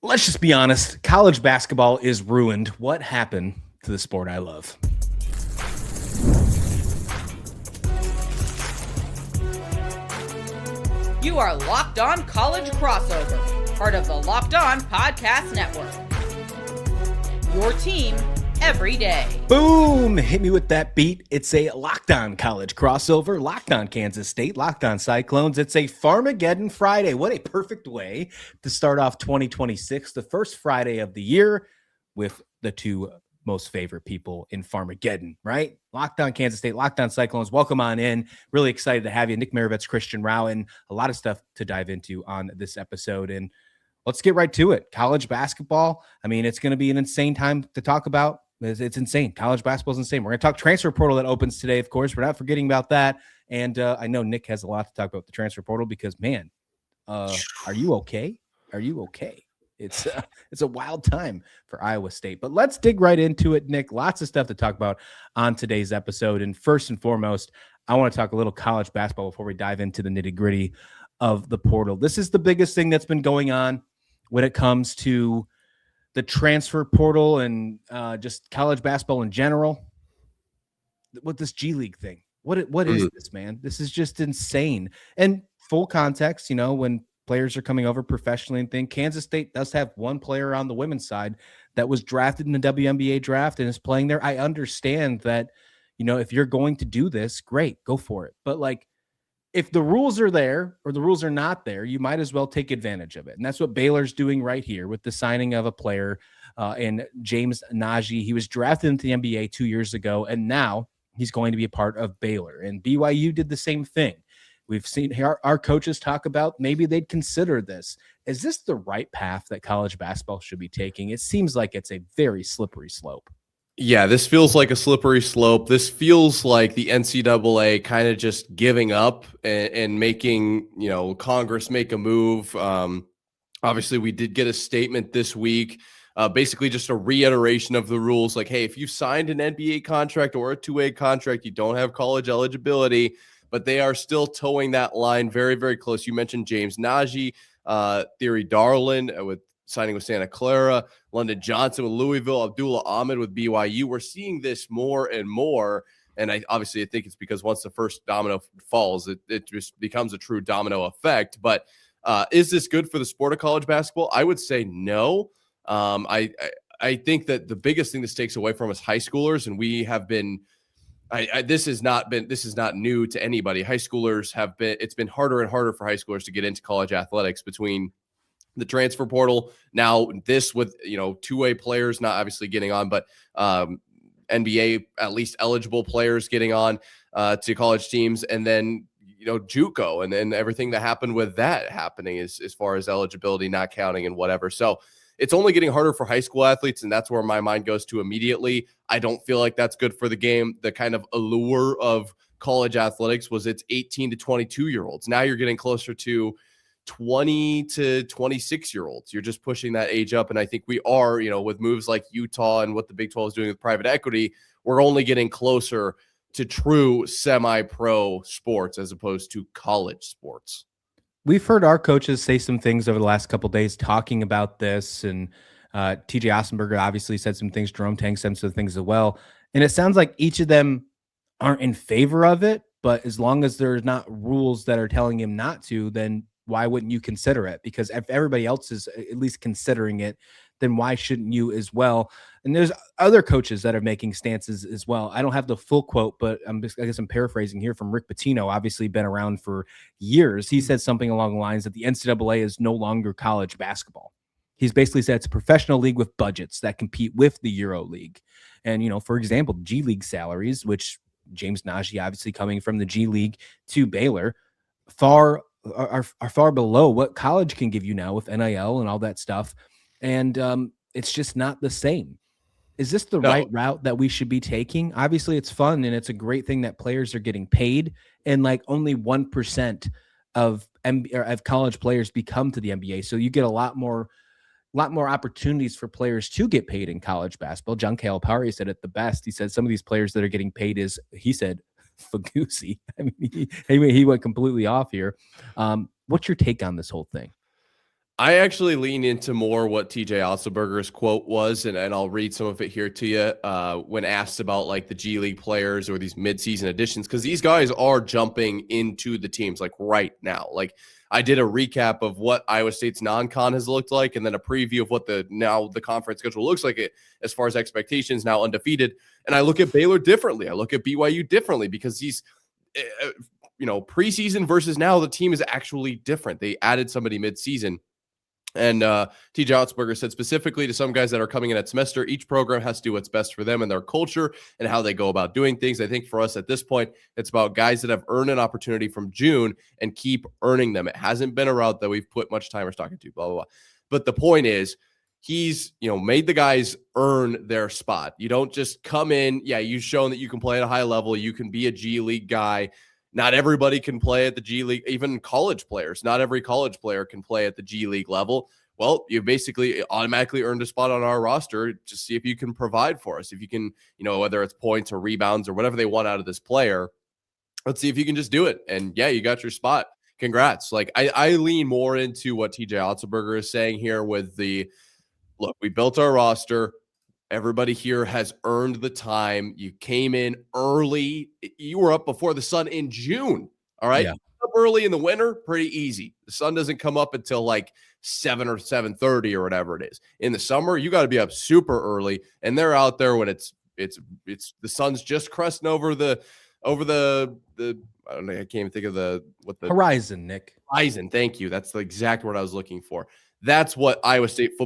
Let's just be honest. College basketball is ruined. What happened to the sport I love? You are Locked On College Crossover, part of the Locked On Podcast Network. Your team every day. Boom! Hit me with that beat. It's a Locked On College Crossover, Locked On Kansas State, Locked On Cyclones. It's a Farmageddon Friday. What a perfect way to start off 2026, the first Friday of the year, with the two most favorite people in Farmageddon, right? Locked On Kansas State, Locked On Cyclones. Welcome on in. Really excited to have you. Nick Marovets, Christian Rauh, and a lot of stuff to dive into on this episode. And let's get right to it. College basketball. I mean, it's going to be an insane time to talk about. It's insane. College basketball is insane. We're going to talk transfer portal that opens today, of course. We're not forgetting about that. And I know Nick has a lot to talk about the transfer portal because, man, are you okay? Are you okay? It's a wild time for Iowa State. But let's dig right into it, Nick. Lots of stuff to talk about on today's episode. And first and foremost, I want to talk a little college basketball before we dive into the nitty-gritty of the portal. This is the biggest thing that's been going on when it comes to the transfer portal and just college basketball in general. With this G League thing. What is this, man? This is just insane. And full context, when players are coming over professionally and think Kansas State does have one player on the women's side that was drafted in the WNBA draft and is playing there. I understand that, if you're going to do this, great, go for it. But if the rules are there or the rules are not there, you might as well take advantage of it. And that's what Baylor's doing right here with the signing of a player in James Nnaji. He was drafted into the NBA 2 years ago, and now he's going to be a part of Baylor. And BYU did the same thing. We've seen our coaches talk about maybe they'd consider this. Is this the right path that college basketball should be taking? It seems like it's a very slippery slope. Yeah, this feels like a slippery slope. This feels like the NCAA kind of just giving up and making, Congress make a move. Obviously, we did get a statement this week, basically just a reiteration of the rules. Like, hey, if you've signed an NBA contract or a two-way contract, you don't have college eligibility, but they are still towing that line very, very close. You mentioned James Nnaji, Theory Darlin with signing with Santa Clara, London Johnson with Louisville, Abdullah Ahmed with BYU. We're seeing this more and more. And I think it's because once the first domino falls, it just becomes a true domino effect. But is this good for the sport of college basketball? I would say no. I think that the biggest thing this takes away from us high schoolers, and we have been, this is not new to anybody. High schoolers it's been harder and harder for high schoolers to get into college athletics between the transfer portal. Now this with, two-way players, not obviously getting on, but NBA, at least eligible players getting on to college teams. And then, JUCO and then everything that happened with that happening as far as eligibility, not counting and whatever. So it's only getting harder for high school athletes. And that's where my mind goes to immediately. I don't feel like that's good for the game. The kind of allure of college athletics was it's 18 to 22-year-olds. Now you're getting closer to 20 to 26-year-olds. You're just pushing that age up. And I think we are, with moves like Utah and what the Big 12 is doing with private equity, we're only getting closer to true semi-pro sports as opposed to college sports. We've heard our coaches say some things over the last couple of days talking about this. And TJ Otzelberger obviously said some things. Jerome Tang said some things as well. And it sounds like each of them aren't in favor of it. But as long as there's not rules that are telling him not to, then why wouldn't you consider it? Because if everybody else is at least considering it, then why shouldn't you as well? And there's other coaches that are making stances as well. I don't have the full quote, but I guess I'm paraphrasing here from Rick Pitino, obviously been around for years. He said something along the lines that the NCAA is no longer college basketball. He's basically said it's a professional league with budgets that compete with the Euro League. And, for example, G League salaries, which James Nnaji obviously coming from the G League to Baylor, are far below what college can give you now with NIL and all that stuff. And it's just not the same. Is this the right route that we should be taking? Obviously it's fun and it's a great thing that players are getting paid, and only 1% of college players become to the NBA. So you get a lot more opportunities for players to get paid in college basketball. John Calipari said it the best. He said some of these players that are getting paid he said, Fagusi. I mean, he went completely off here. What's your take on this whole thing? I actually lean into more what TJ Otzelberger's quote was, and I'll read some of it here to you when asked about like the G League players or these midseason additions, because these guys are jumping into the teams like right now. Like I did a recap of what Iowa State's non-con has looked like, and then a preview of what the conference schedule looks like as far as expectations, now undefeated. And I look at Baylor differently. I look at BYU differently because these preseason versus now, the team is actually different. They added somebody midseason. And TJ Otzelberger said specifically to some guys that are coming in at semester, each program has to do what's best for them and their culture and how they go about doing things. I think for us at this point, it's about guys that have earned an opportunity from June and keep earning them. It hasn't been a route that we've put much time or stock into, blah, blah, blah. But the point is, he's, made the guys earn their spot. You don't just come in. Yeah, you've shown that you can play at a high level. You can be a G League guy. Not everybody can play at the G League, even college players. Not every college player can play at the G League level. Well, you basically automatically earned a spot on our roster to see if you can provide for us. If you can, whether it's points or rebounds or whatever they want out of this player, let's see if you can just do it. And yeah, you got your spot. Congrats. Like I lean more into what TJ Otzelberger is saying here with look, we built our roster. Everybody here has earned the time. You came in early. You were up before the sun in June. All right. Yeah. Up early in the winter, pretty easy. The sun doesn't come up until like 7 or 7:30 or whatever it is. In the summer, you got to be up super early, and they're out there when it's the sun's just cresting over the I don't know, I can't even think of the Horizon, Nick. Horizon. Thank you. That's the exact word I was looking for. That's what Iowa State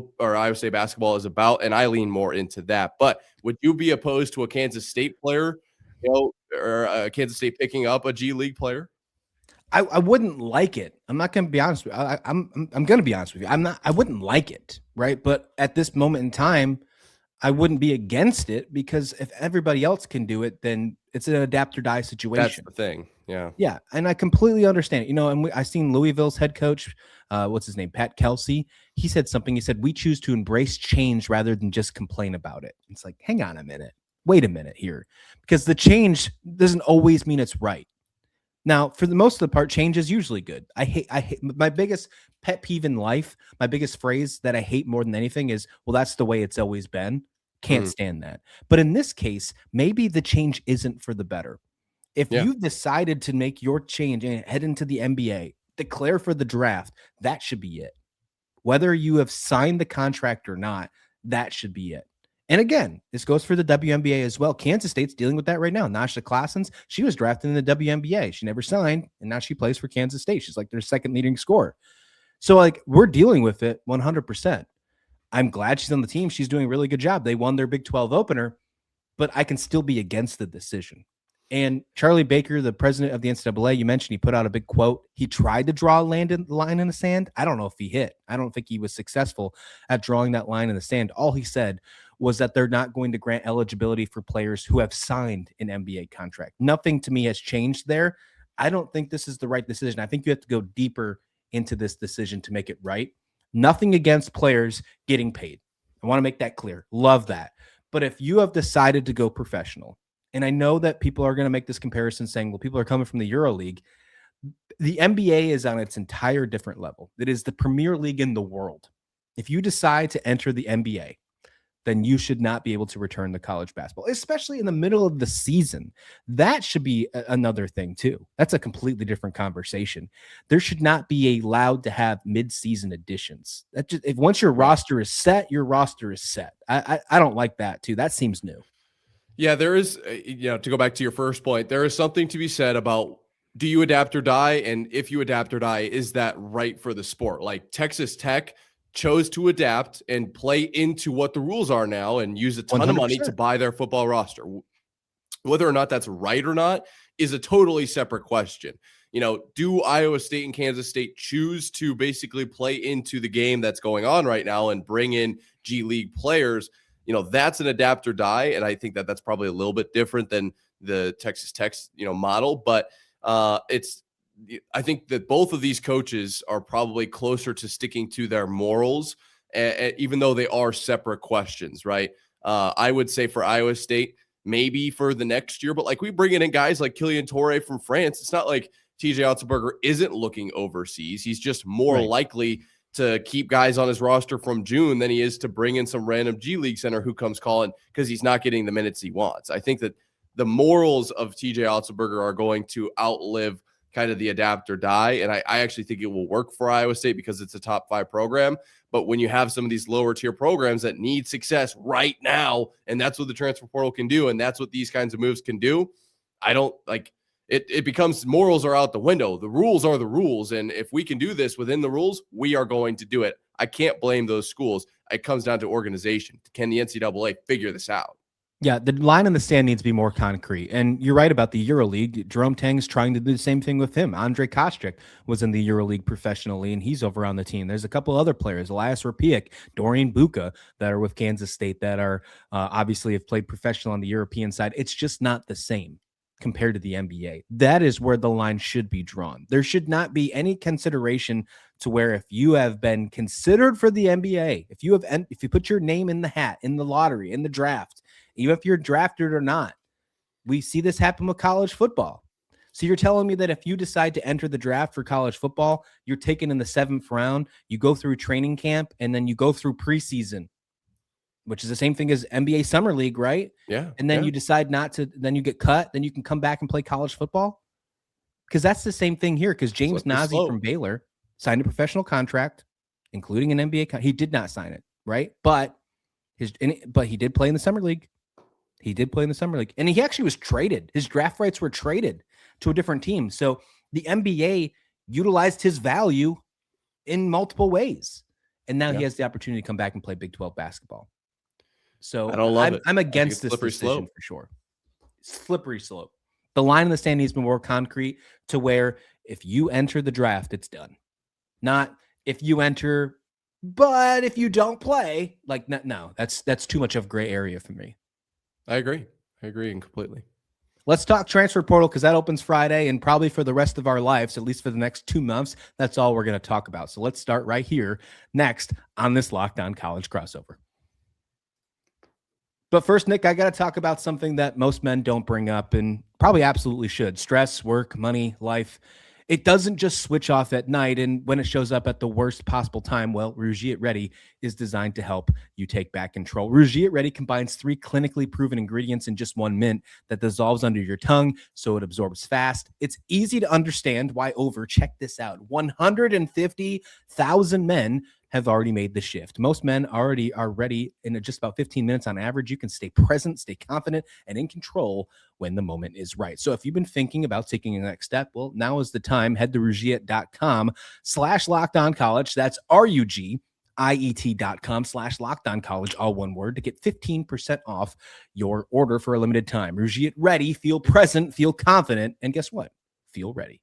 basketball is about, and I lean more into that. But would you be opposed to a Kansas State player, or a Kansas State picking up a G League player? I wouldn't like it. I'm not going to be honest with you. I'm going to be honest with you. I wouldn't like it, right? But at this moment in time, I wouldn't be against it, because if everybody else can do it, then it's an adapt or die situation. That's the thing. Yeah. Yeah. And I completely understand it. And I seen Louisville's head coach, what's his name? Pat Kelsey. He said something. He said, we choose to embrace change rather than just complain about it. It's like, hang on a minute. Wait a minute here. Because the change doesn't always mean it's right. Now, for the most of the part, change is usually good. I hate my biggest pet peeve in life. My biggest phrase that I hate more than anything is, well, that's the way it's always been. Can't stand that. But in this case, maybe the change isn't for the better. If you've decided to make your change and head into the NBA, declare for the draft, that should be it. Whether you have signed the contract or not, that should be it. And again, this goes for the WNBA as well. Kansas State's dealing with that right now. Nasha Classens, she was drafted in the WNBA. She never signed, and now she plays for Kansas State. She's like their second leading scorer. So like we're dealing with it 100%. I'm glad she's on the team. She's doing a really good job. They won their Big 12 opener, but I can still be against the decision. And Charlie Baker, the president of the NCAA, you mentioned he put out a big quote. He tried to draw a line in the sand. I don't know if he hit. I don't think he was successful at drawing that line in the sand. All he said was that they're not going to grant eligibility for players who have signed an NBA contract. Nothing to me has changed there. I don't think this is the right decision. I think you have to go deeper into this decision to make it right. Nothing against players getting paid. I want to make that clear. Love that. But if you have decided to go professional, and I know that people are going to make this comparison saying, well, people are coming from the EuroLeague. The NBA is on its entire different level. It is the premier league in the world. If you decide to enter the NBA, then you should not be able to return to college basketball, especially in the middle of the season. That should be another thing too. That's a completely different conversation. There should not be allowed to have mid-season additions. That just, if once your roster is set, your roster is set. I don't like that too. That seems new. Yeah, there is, to go back to your first point, there is something to be said about, do you adapt or die? And if you adapt or die, is that right for the sport? Like Texas Tech chose to adapt and play into what the rules are now and use a ton 100%. of money to buy their football roster. Whether or not that's right or not is a totally separate question. Do Iowa State and Kansas State choose to basically play into the game that's going on right now and bring in G League players? That's an adapt or die. And I think that that's probably a little bit different than the Texas Tech, model. But I think that both of these coaches are probably closer to sticking to their morals, even though they are separate questions, right? I would say for Iowa State, maybe for the next year, but like we bring in guys like Kylian Touré from France. It's not like TJ Otzelberger isn't looking overseas. He's just more likely to keep guys on his roster from June than he is to bring in some random G League center who comes calling because he's not getting the minutes he wants. I think that the morals of TJ Otzelberger are going to outlive kind of the adapt or die. And I actually think it will work for Iowa State because it's a top 5 program. But when you have some of these lower tier programs that need success right now, and that's what the transfer portal can do, and that's what these kinds of moves can do, I don't like it. It becomes morals are out the window. The rules are the rules. And if we can do this within the rules, we are going to do it. I can't blame those schools. It comes down to organization. Can the NCAA figure this out? Yeah, the line in the sand needs to be more concrete. And you're right about the EuroLeague. Jerome Tang's trying to do the same thing with him. Andre Kostrick was in the EuroLeague professionally, and he's over on the team. There's a couple other players, Elias Rapiak, Dorian Buka, that are with Kansas State that are obviously have played professional on the European side. It's just not the same compared to the NBA. That is where the line should be drawn. There should not be any consideration to where if you have been considered for the NBA, if you put your name in the hat, in the lottery, in the draft, even if you're drafted or not, we see this happen with college football. So you're telling me that if you decide to enter the draft for college football, you're taken in the 7th round, you go through training camp, and then you go through preseason, which is the same thing as NBA Summer League, right? Yeah. And then you decide not to, then you get cut, then you can come back and play college football? Because that's the same thing here, because James Nnaji from Baylor signed a professional contract, including an NBA he did not sign it, right? But he did play in the Summer League. He did play in the Summer League. And he actually was traded. His draft rights were traded to a different team. So the NBA utilized his value in multiple ways. And now he has the opportunity to come back and play Big 12 basketball. So I don't love it. I'm against this decision for sure. Slippery slope. The line in the sand needs to be more concrete to where if you enter the draft, it's done. Not if you enter, but if you don't play, like, no, that's too much of gray area for me. I agree completely. Let's talk transfer portal because that opens Friday and probably for the rest of our lives, at least for the next 2 months. That's all we're going to talk about. So let's start right here next on this Locked On College crossover. But first, Nick, I got to talk about something that most men don't bring up and probably absolutely should. Stress, work, money, life. It doesn't just switch off at night, and when it shows up at the worst possible time, well, Rouge It Ready is designed to help you take back control. Rouge It Ready combines 3 clinically proven ingredients in just 1 mint that dissolves under your tongue, so it absorbs fast. It's easy to understand why check this out, 150,000 men have already made the shift. Most men already are ready in just about 15 minutes on average. You can stay present, stay confident, and in control when the moment is right. So if you've been thinking about taking the next step, well, now is the time. Head to rugiet.com/lockedoncollege. That's RUGIET.com/lockedoncollege, all one word, to get 15% off your order for a limited time. Rouge It Ready. Feel present, feel confident, and guess what? Feel ready.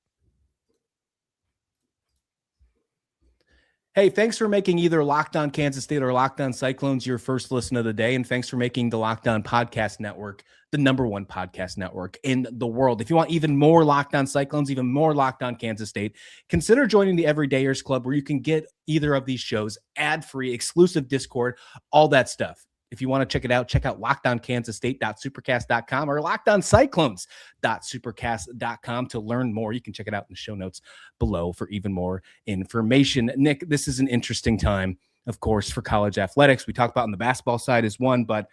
Hey, thanks for making either Locked On Kansas State or Locked On Cyclones your first listen of the day. And thanks for making the Locked On Podcast Network the #1 podcast network in the world. If you want even more Locked On Cyclones, even more Locked On Kansas State, consider joining the Everydayers Club, where you can get either of these shows ad-free, exclusive Discord, all that stuff. If you want to check it out, check out lockedonkansasState.supercast.com or lockedoncyclones.supercast.com to learn more. You can check it out in the show notes below for even more information. Nick, this is an interesting time, of course, for college athletics. We talked about on the basketball side is one, but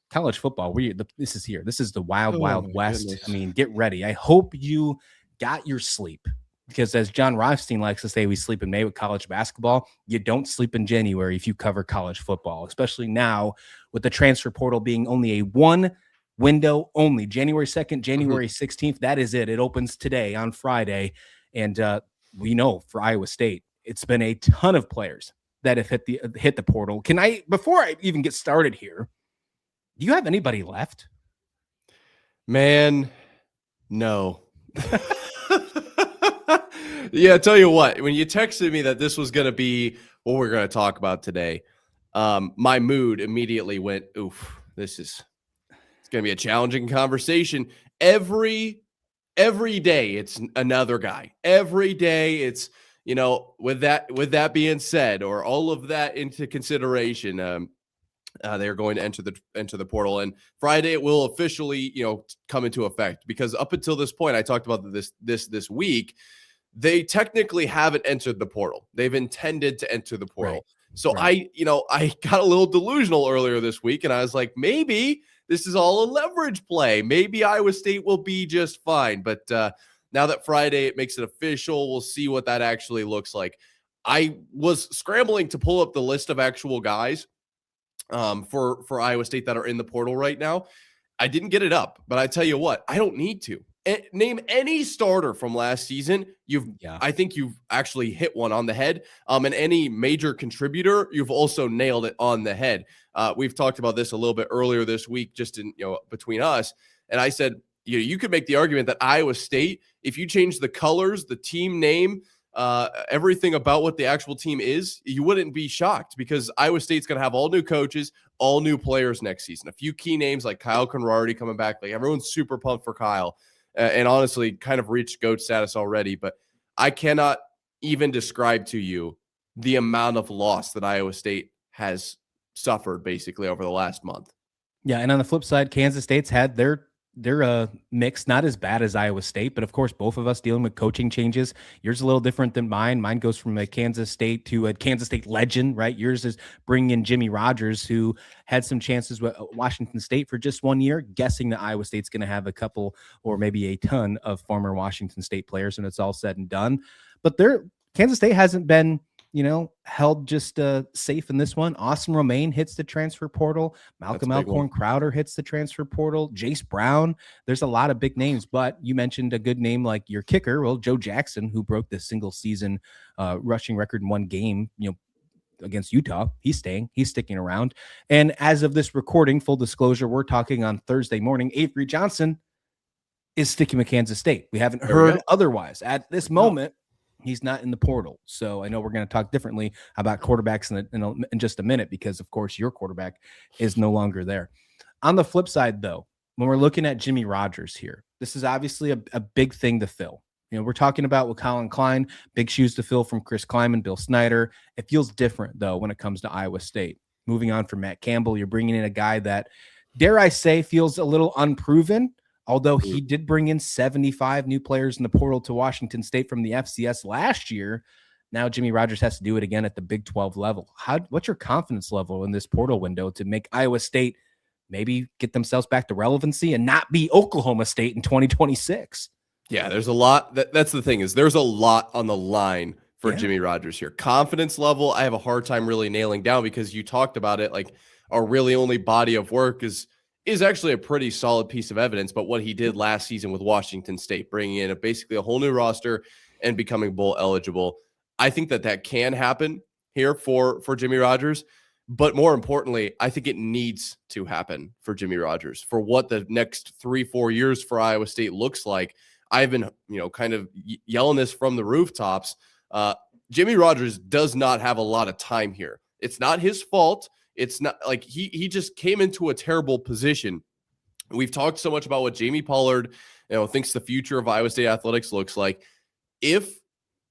college football, this is here. This is the wild west. Goodness. I mean, get ready. I hope you got your sleep. Because as John Rothstein likes to say, we sleep in May with college basketball. You don't sleep in January if you cover college football, especially now with the transfer portal being only a 1 window only. January 2nd, January 16th. That is it. It opens today on Friday. And we know for Iowa State, it's been a ton of players that have hit the portal. Before I even get started here, do you have anybody left? Man, no. Yeah, I tell you what, when you texted me that this was going to be what we're going to talk about today, my mood immediately went, oof, it's going to be a challenging conversation. Every day it's another guy. Every day it's, with that being said, or all of that into consideration, they're going to enter the portal, and Friday it will officially, come into effect, because up until this point, I talked about this week, they technically haven't entered the portal. They've intended to enter the portal. Right. So Right. I got a little delusional earlier this week, and I was like, maybe this is all a leverage play. Maybe Iowa State will be just fine. But now that Friday, it makes it official. We'll see what that actually looks like. I was scrambling to pull up the list of actual guys for Iowa State that are in the portal right now. I didn't get it up, but I tell you what, I don't need to. Name any starter from last season. I think you've actually hit one on the head. And any major contributor, you've also nailed it on the head. We've talked about this a little bit earlier this week, just in between us. And I said, you could make the argument that Iowa State, if you change the colors, the team name, everything about what the actual team is, you wouldn't be shocked because Iowa State's going to have all new coaches, all new players next season. A few key names like Kyle Conrarty coming back. Like everyone's super pumped for Kyle. And honestly, kind of reached GOAT status already. But I cannot even describe to you the amount of loss that Iowa State has suffered basically over the last month. Yeah, and on the flip side, Kansas State's had their mix, not as bad as Iowa State, but of course, both of us dealing with coaching changes. Yours is a little different than mine. Mine goes from a Kansas State to a Kansas State legend, right? Yours is bringing in Jimmy Rogers, who had some chances with Washington State for just 1 year, guessing that Iowa State's going to have a couple or maybe a ton of former Washington State players when it's all said and done. But Kansas State hasn't been held just safe in this one. Austin Romaine hits the transfer portal. Malcolm Alcorn Crowder hits the transfer portal. Jace Brown. There's a lot of big names, but you mentioned a good name like your kicker. Well, Joe Jackson, who broke the single season rushing record in one game, against Utah. He's sticking around. And as of this recording, full disclosure, we're talking on Thursday morning. Avery Johnson is sticking with Kansas State. We haven't heard otherwise at this moment. He's not in the portal. So I know we're going to talk differently about quarterbacks in just a minute because, of course, your quarterback is no longer there. On the flip side, though, when we're looking at Jimmy Rogers here, this is obviously a big thing to fill. We're talking about with Colin Klein, big shoes to fill from Chris Kleiman, Bill Snyder. It feels different, though, when it comes to Iowa State. Moving on from Matt Campbell, you're bringing in a guy that, dare I say, feels a little unproven. Although he did bring in 75 new players in the portal to Washington State from the FCS last year, now Jimmy Rogers has to do it again at the Big 12 level. What's your confidence level in this portal window to make Iowa State maybe get themselves back to relevancy and not be Oklahoma State in 2026? Yeah, there's a lot. That's the thing is there's a lot on the line for Jimmy Rogers here. Confidence level, I have a hard time really nailing down because you talked about it. Like our really only body of work is actually a pretty solid piece of evidence, but what he did last season with Washington State, bringing in basically a whole new roster and becoming bowl eligible. I think that can happen here for Jimmy Rogers, but more importantly, I think it needs to happen for Jimmy Rogers for what the next 3-4 years for Iowa State looks like. I've been, kind of yelling this from the rooftops. Jimmy Rogers does not have a lot of time here. It's not his fault. It's not like he just came into a terrible position. We've talked so much about what Jamie Pollard, thinks the future of Iowa State athletics looks like. If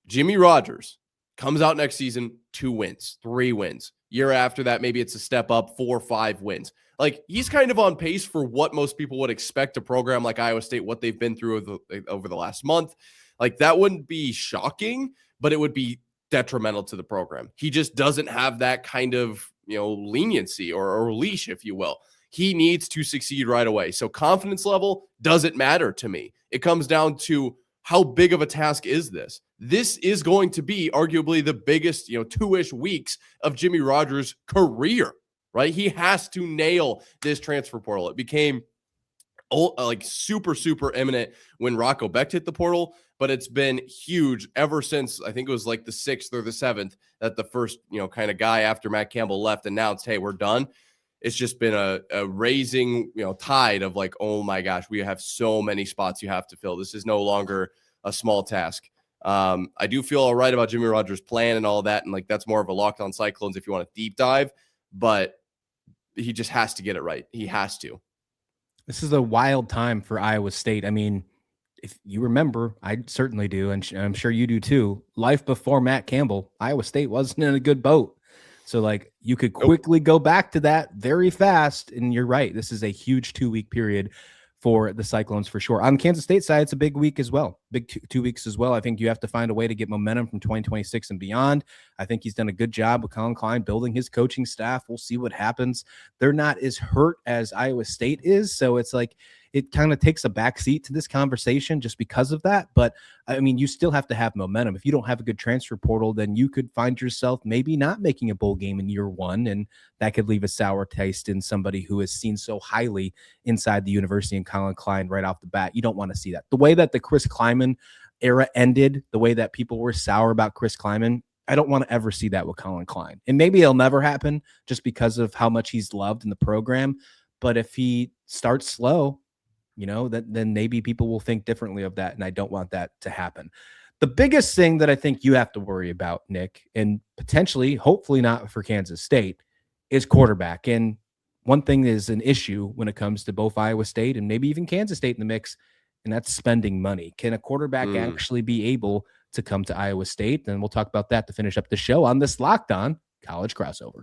Jimmy Rogers comes out next season, 2 wins, 3 wins. Year after that, maybe it's a step up, 4 or 5 wins. Like he's kind of on pace for what most people would expect a program like Iowa State, what they've been through over the last month. Like that wouldn't be shocking, but it would be detrimental to the program. He just doesn't have that kind of leniency or leash, if you will. He needs to succeed right away. So confidence level doesn't matter to me. It comes down to how big of a task is this? This is going to be arguably the biggest, 2-ish weeks of Jimmy Rogers' career, right? He has to nail this transfer portal. It became super, super imminent when Rocco Becht hit the portal, but it's been huge ever since I think it was like the 6th or the 7th that the first, kind of guy after Matt Campbell left announced, hey, we're done. It's just been a raising, tide of like, oh my gosh, we have so many spots you have to fill. This is no longer a small task. I do feel all right about Jimmy Rogers' plan and all that. And like, that's more of a Locked On Cyclones if you want to deep dive, but he just has to get it right. He has to. This is a wild time for Iowa State. I mean, if you remember, I certainly do, and I'm sure you do too. Life before Matt Campbell, Iowa State wasn't in a good boat. So like you could quickly go back to that very fast. And you're right. This is a huge 2-week period for the Cyclones for sure. On the Kansas State side, it's a big week as well. Big 2 weeks as well. I think you have to find a way to get momentum from 2026 and beyond. I think he's done a good job with Colin Klein building his coaching staff. We'll see what happens. They're not as hurt as Iowa State is, so it's like it kind of takes a backseat to this conversation just because of that. But I mean, you still have to have momentum. If you don't have a good transfer portal, then you could find yourself maybe not making a bowl game in year one, and that could leave a sour taste in somebody who is seen so highly inside the university and Colin Klein right off the bat. You don't want to see that. The way that the Chris Kleiman era ended, the way that people were sour about Chris Kleiman, I don't want to ever see that with Colin Klein. And maybe it'll never happen just because of how much he's loved in the program. But if he starts slow, then maybe people will think differently of that. And I don't want that to happen. The biggest thing that I think you have to worry about, Nick, and potentially, hopefully not for Kansas State, is quarterback. And one thing is an issue when it comes to both Iowa State and maybe even Kansas State in the mix, and that's spending money. Can a quarterback actually be able to come to Iowa State? And we'll talk about that to finish up the show on this Locked On College Crossover.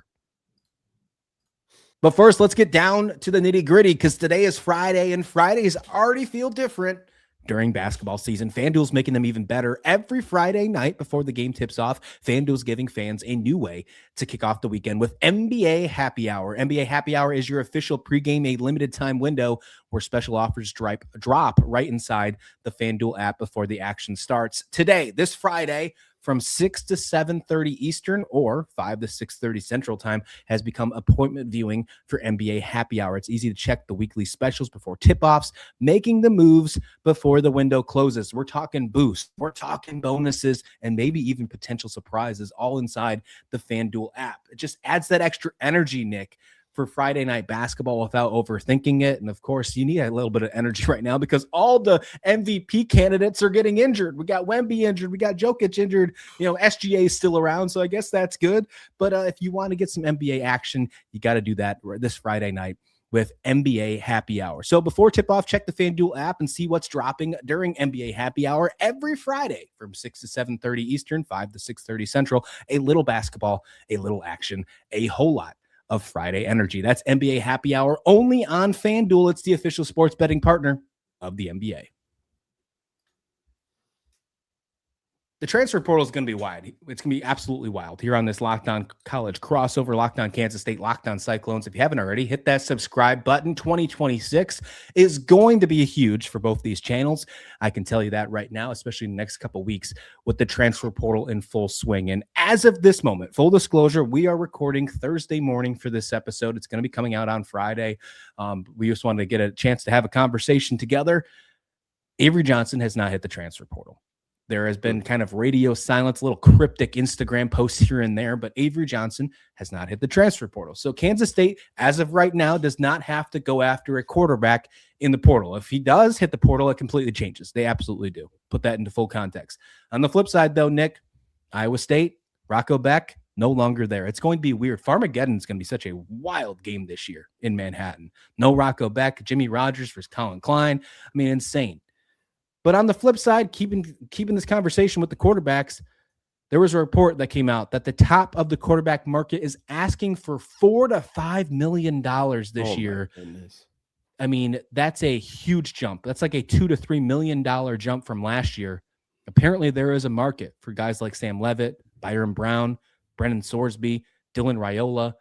But first, let's get down to the nitty-gritty, because today is Friday, and Fridays already feel different during basketball season. FanDuel's making them even better. Every Friday night before the game tips off, FanDuel's giving fans a new way to kick off the weekend with NBA Happy Hour. NBA Happy Hour is your official pregame, a limited time window where special offers drop right inside the FanDuel app before the action starts. Today, this Friday, from 6 to 7:30 Eastern or 5 to 6:30 Central Time has become appointment viewing for NBA Happy Hour. It's easy to check the weekly specials before tip-offs, making the moves before the window closes. We're talking boosts, we're talking bonuses, and maybe even potential surprises all inside the FanDuel app. It just adds that extra energy, Nick, for Friday night basketball without overthinking it. And of course, you need a little bit of energy right now because all the MVP candidates are getting injured. We got Wemby injured. We got Jokic injured. SGA is still around, so I guess that's good. But if you want to get some NBA action, you got to do that this Friday night with NBA Happy Hour. So before tip-off, check the FanDuel app and see what's dropping during NBA Happy Hour every Friday from 6 to 7:30 Eastern, 5 to 6:30 Central. A little basketball, a little action, a whole lot of Friday energy. That's NBA Happy Hour only on FanDuel. It's the official sports betting partner of the NBA. The transfer portal is going to be wide. It's going to be absolutely wild here on this Locked On College Crossover, Locked On Kansas State, Locked On Cyclones. If you haven't already, hit that subscribe button. 2026 is going to be huge for both these channels. I can tell you that right now, especially in the next couple of weeks with the transfer portal in full swing. And as of this moment, full disclosure, we are recording Thursday morning for this episode. It's going to be coming out on Friday. We just wanted to get a chance to have a conversation together. Avery Johnson has not hit the transfer portal. There has been kind of radio silence, little cryptic Instagram posts here and there, but Avery Johnson has not hit the transfer portal. So Kansas State, as of right now, does not have to go after a quarterback in the portal. If he does hit the portal, it completely changes. They absolutely do. Put that into full context. On the flip side, though, Nick, Iowa State, Rocco Beck, no longer there. It's going to be weird. Farmageddon is going to be such a wild game this year in Manhattan. No Rocco Beck, Jimmy Rogers versus Colin Klein. I mean, insane. But on the flip side, keeping this conversation with the quarterbacks, there was a report that came out that the top of the quarterback market is asking for $4 to $5 million this year. I mean, that's a huge jump. That's like a $2 to $3 million jump from last year. Apparently, there is a market for guys like Sam Levitt, Byron Brown, Brennan Sorsby, Dylan Raiola,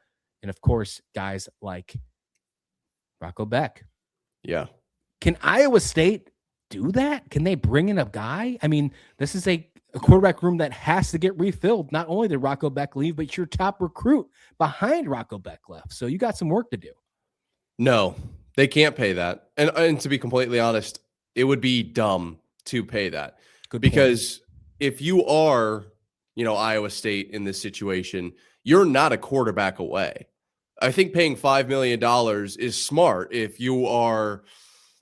and of course, guys like Rocco Beck. Yeah. Can Iowa State do that? Can they bring in a guy? I mean, this is a quarterback room that has to get refilled. Not only did Rocco Beck leave, but your top recruit behind Rocco Beck left. So you got some work to do. No, They can't pay that. And to be completely honest, it would be dumb to pay that. Good because if you are, Iowa State in this situation, you're not a quarterback away. I think paying $5 million is smart if you are,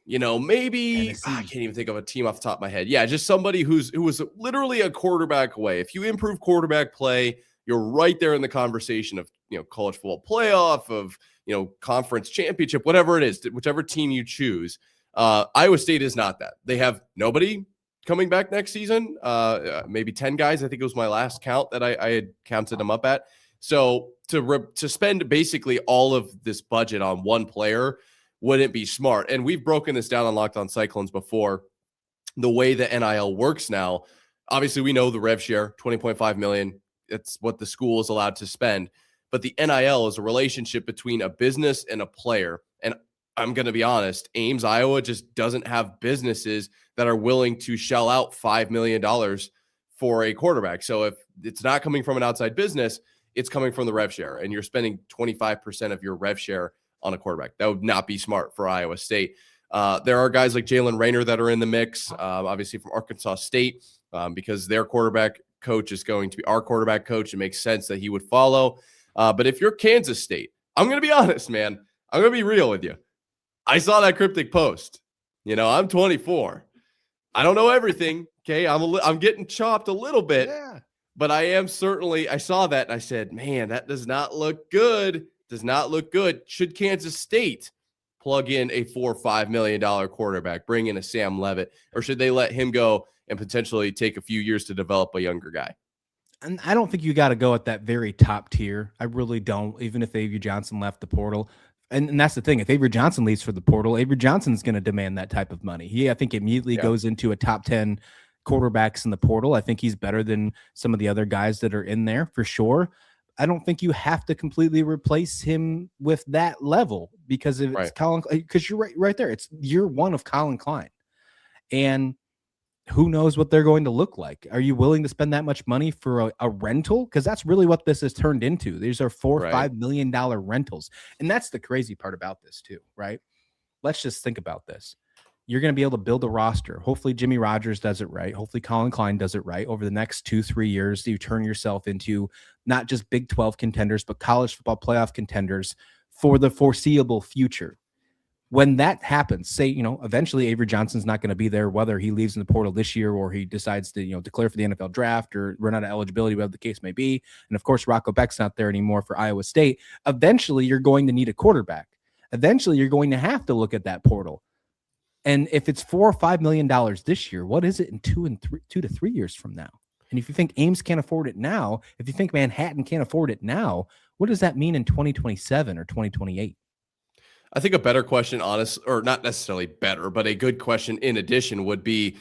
maybe I can't even think of a team off the top of my head. Yeah, just somebody who was literally a quarterback away. If you improve quarterback play, you're right there in the conversation of, college football playoff, of, conference championship, whatever it is, whichever team you choose. Iowa State is not that. They have nobody coming back next season. Maybe 10 guys. I think it was my last count that I had counted them up at. So to spend basically all of this budget on one player wouldn't be smart. And we've broken this down on Locked On Cyclones before. The way that NIL works now, obviously we know the rev share, $20.5 million. It's what the school is allowed to spend. But the NIL is a relationship between a business and a player. And I'm going to be honest, Ames, Iowa just doesn't have businesses that are willing to shell out $5 million for a quarterback. So if it's not coming from an outside business, it's coming from the rev share, and you're spending 25% of your rev share on a quarterback. That would not be smart for Iowa State. There are guys like Jalen Rayner that are in the mix, obviously from Arkansas State, because their quarterback coach is going to be our quarterback coach. It makes sense that he would follow. But if you're Kansas State, I'm going to be honest, man. I'm going to be real with you. I saw that cryptic post. I'm 24. I don't know everything. Okay, I'm getting chopped a little bit. Yeah. But I saw that and I said, man, that does not look good. Does not look good. Should Kansas State plug in a $4 or $5 million quarterback, bring in a Sam Levitt, or should they let him go and potentially take a few years to develop a younger guy? And I don't think you got to go at that very top tier. I really don't, even if Avery Johnson left the portal. And that's the thing. If Avery Johnson leaves for the portal, Avery Johnson's going to demand that type of money. He, I think, immediately goes into a top 10 quarterbacks in the portal. I think he's better than some of the other guys that are in there for sure. I don't think you have to completely replace him with that level because if it's Colin, because you're right there. It's year one of Colin Klein. And who knows what they're going to look like? Are you willing to spend that much money for a rental? Because that's really what this has turned into. These are $4 or $5 million rentals. And that's the crazy part about this too, right? Let's just think about this. You're going to be able to build a roster. Hopefully Jimmy Rogers does it right. Hopefully Colin Klein does it right. Over the next 2-3 years, you turn yourself into not just Big 12 contenders, but college football playoff contenders for the foreseeable future. When that happens, say, eventually Avery Johnson's not going to be there, whether he leaves in the portal this year or he decides to, declare for the NFL draft or run out of eligibility, whatever the case may be. And of course, Rocco Beck's not there anymore for Iowa State. Eventually you're going to need a quarterback. Eventually you're going to have to look at that portal. And if it's $4 or $5 million this year, what is it in 2 to 3 years from now? And if you think Ames can't afford it now, if you think Manhattan can't afford it now, what does that mean in 2027 or 2028? I think a better question, or not necessarily better, but a good question in addition would be,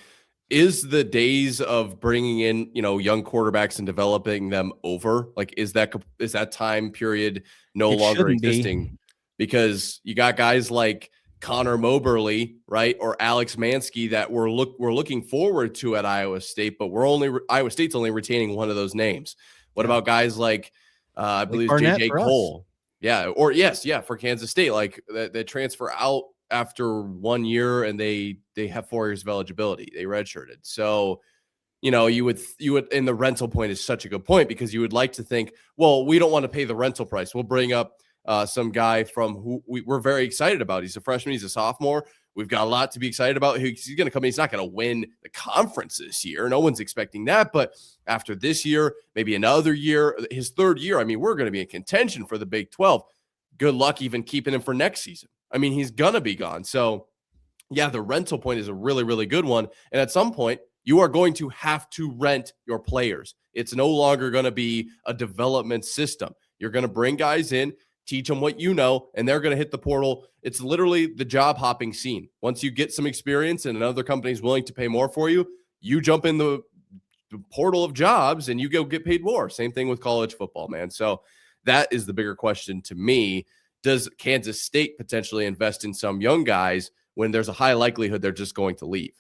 is the days of bringing in, young quarterbacks and developing them over? Like, is that time period no longer existing? Because you got guys like Connor Moberly, right, or Alex Mansky that we're looking forward to at Iowa State, but Iowa State's only retaining one of those names. What about guys like I believe JJ Cole? Yeah, or for Kansas State, like they transfer out after 1 year and they have 4 years of eligibility. They redshirted. So, you would, and the rental point is such a good point because you would like to think, well, we don't want to pay the rental price. We'll bring up some guy from who we're very excited about. He's a freshman. He's a sophomore. We've got a lot to be excited about. He's going to come in. He's not going to win the conference this year. No one's expecting that. But after this year, maybe another year, his third year, we're going to be in contention for the Big 12. Good luck even keeping him for next season. He's going to be gone. So, yeah, the rental point is a really, really good one. And at some point, you are going to have to rent your players. It's no longer going to be a development system. You're going to bring guys in, teach them what and they're going to hit the portal. It's literally the job hopping scene. Once you get some experience and another company is willing to pay more for you, you jump in the portal of jobs and you go get paid more. Same thing with college football, man. So that is the bigger question to me. Does Kansas State potentially invest in some young guys when there's a high likelihood they're just going to leave?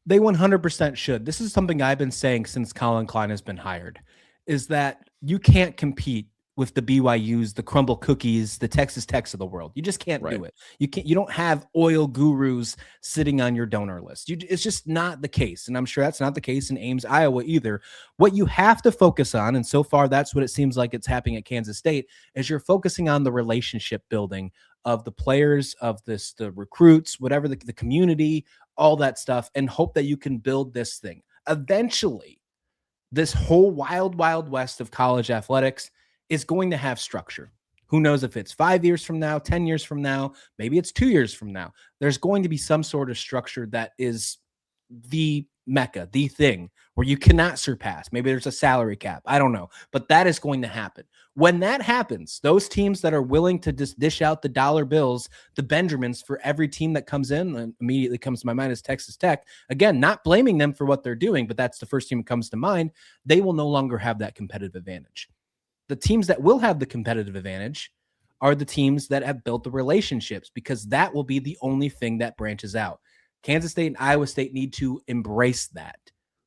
They 100% should. This is something I've been saying since Colin Klein has been hired, is that you can't compete with the BYUs, the Crumble Cookies, the Texas Techs of the world. You just can't do it. You don't have oil gurus sitting on your donor list. It's just not the case. And I'm sure that's not the case in Ames, Iowa either. What you have to focus on, and so far that's what it seems like it's happening at Kansas State, is you're focusing on the relationship building of the players, of the recruits, whatever the community, all that stuff, and hope that you can build this thing. Eventually, this whole wild, wild west of college athletics is going to have structure. Who knows if it's 5 years from now, 10 years from now, maybe it's 2 years from now. There's going to be some sort of structure that is the mecca, the thing where you cannot surpass. Maybe there's a salary cap. I don't know. But that is going to happen. When that happens, those teams that are willing to just dish out the dollar bills, the Benjamins for every team that comes in, and immediately comes to my mind is Texas Tech. Again, not blaming them for what they're doing, but that's the first team that comes to mind. They will no longer have that competitive advantage. The teams that will have the competitive advantage are the teams that have built the relationships, because that will be the only thing that branches out. Kansas State and Iowa State need to embrace that,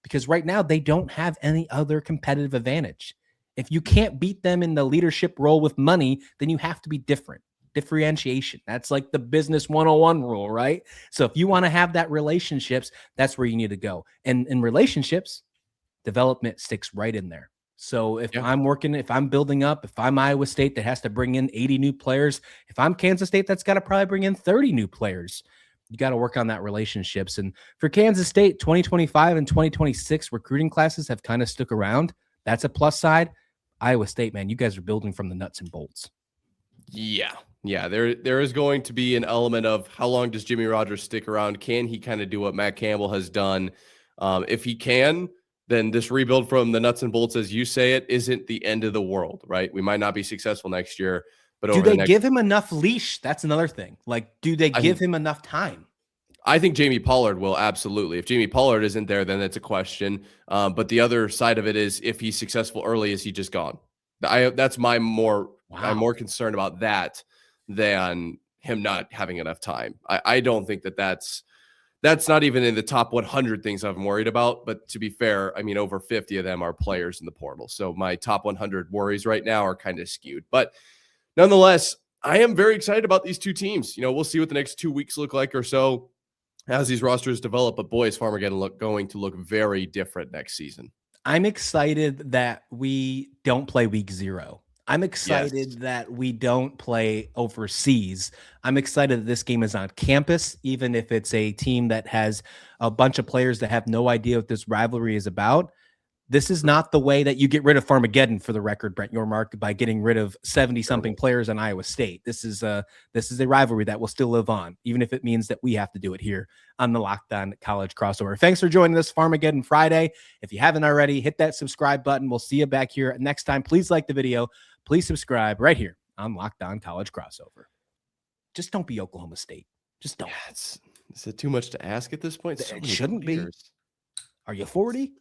because right now they don't have any other competitive advantage. If you can't beat them in the leadership role with money, then you have to be different. Differentiation. That's like the business 101 rule, right? So if you want to have that relationships, that's where you need to go. And in relationships, development sticks right in there. So if I'm working, if I'm building up, if I'm Iowa State that has to bring in 80 new players, if I'm Kansas State that's got to probably bring in 30 new players, you got to work on that relationships. And for Kansas State, 2025 and 2026 recruiting classes have kind of stuck around. That's a plus side. Iowa State, man, you guys are building from the nuts and bolts. Yeah. There is going to be an element of how long does Jimmy Rogers stick around? Can he kind of do what Matt Campbell has done? If he can, then this rebuild from the nuts and bolts, as you say it, isn't the end of the world, right? We might not be successful next year, but do they give him enough leash? That's another thing. Like, do they give him enough time? I think Jamie Pollard will, absolutely. If Jamie Pollard isn't there, then it's a question. But the other side of it is, if he's successful early, is he just gone? That's my more. Wow. I'm more concerned about that than him not having enough time. I don't think that's not even in the top 100 things I'm worried about. But to be fair, I mean, over 50 of them are players in the portal. So my top 100 worries right now are kind of skewed. But nonetheless, I am very excited about these two teams. We'll see what the next 2 weeks look like or so as these rosters develop. But boy, is Farmageddon going to look very different next season. I'm excited that we don't play week 0. I'm excited that we don't play overseas. I'm excited that this game is on campus, even if it's a team that has a bunch of players that have no idea what this rivalry is about. This is not the way that you get rid of Farmageddon, for the record, Brent Yormark, by getting rid of 70-something players on Iowa State. This is a rivalry that will still live on, even if it means that we have to do it here on the Locked On College Crossover. Thanks for joining us, Farmageddon Friday. If you haven't already, hit that subscribe button. We'll see you back here next time. Please like the video. Please subscribe right here on Locked On College Crossover. Just don't be Oklahoma State. Just don't. Is it too much to ask at this point? It shouldn't be. Are you 40?